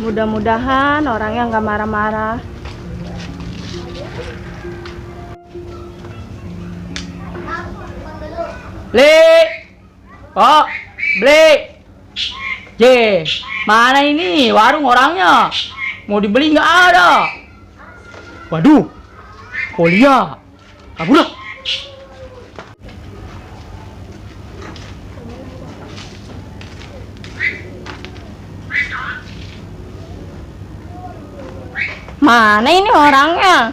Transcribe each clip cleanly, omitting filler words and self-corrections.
Mudah-mudahan orangnya nggak marah-marah. Beli, oh, beli. J, mana ini warung orangnya? Mau dibeli nggak ada? Waduh, Polia, kabur lah. Mana ini orangnya?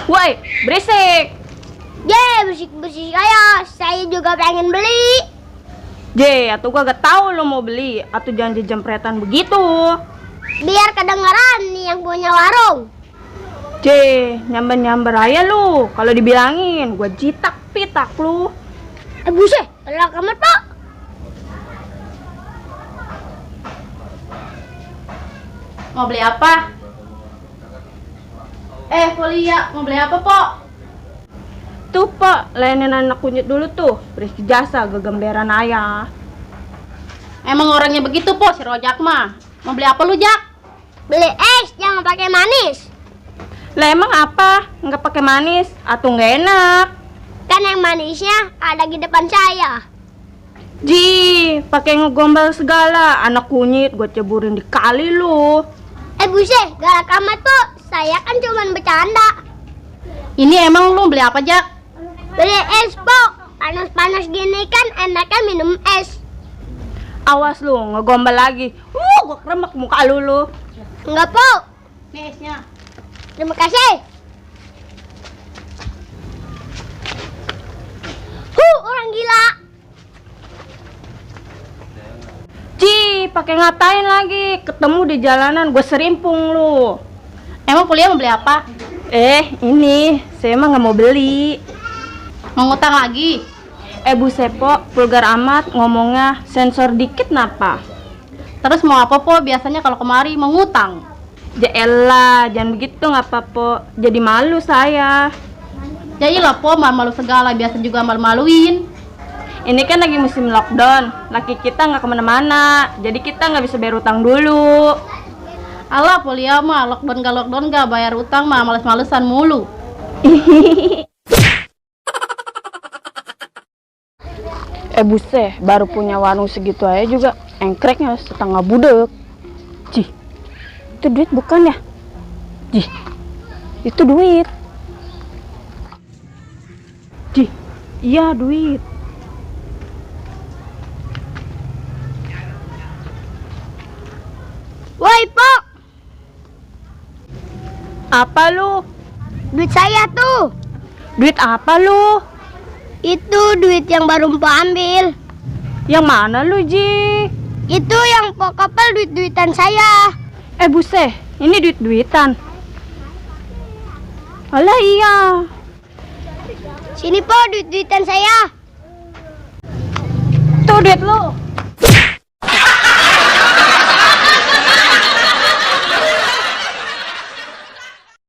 Woi, berisik. Berisik-berisik aja. Saya juga pengen beli. Atuh gua gak tahu lo mau beli atau jangan jempretan begitu. Biar kedengaran nih yang punya warung. Nyamber-nyamber aja lu. Kalau dibilangin, gua jitak-pitak lu. Buset, elak amat, Pak. Mau beli apa? Polia, mau beli apa, Pok? Tuh, Pak, layanin anak kunyit dulu tuh. Berisik jasa, gegemberan ayah. Emang orangnya begitu, Pok, si Rojak mah. Mau beli apa lu, Jak? Beli es, jangan pakai manis. Lah emang apa? Nggak pakai manis atau nggak enak? Kan yang manisnya ada di depan saya. Pakai ngegombal segala. Anak kunyit gua ceburin di kali lu. Buset, galak amat, Pak. Saya kan cuma bercanda. Ini emang lu beli apa, Jak? Beli es, Pak. Panas-panas gini kan enaknya minum es. Awas lu, ngegombal lagi. Gua keremek muka lu. Enggak, Pak. Nih esnya. Terima kasih. Orang gila. Pakai ngatain lagi? Ketemu di jalanan, gue serimpung lu. Emang Polia mau beli apa? Ini, saya emang nggak mau beli. Mau ngutang lagi? Buset, Po, vulgar amat ngomongnya, sensor dikit napa? Terus mau apa, Po? Biasanya kalau kemari mau ngutang. Elah, jangan begitu nggak apa-apa. Jadi malu saya. Jadi lah, Po, malu-malu segala. Biasa juga malu-maluin. Ini kan lagi musim lockdown. Laki kita nggak kemana-mana. Jadi kita nggak bisa bayar utang dulu. Alah, Polia mah, lockdown gak bayar utang mah, males-malesan mulu. Buset, baru punya warung segitu aja juga engkreknya setengah budek. Itu duit bukan ya? Itu duit. Iya duit. Woi, Pak. Apa lu? Duit saya tuh. Duit apa lu? Itu duit yang baru Pak ambil. Yang mana lu, Ji? Itu yang Pak kapal duit-duitan saya. Buset, ini duit-duitan. Alah iya. Sini, Pak, duit-duitan saya. Tuh duit lu.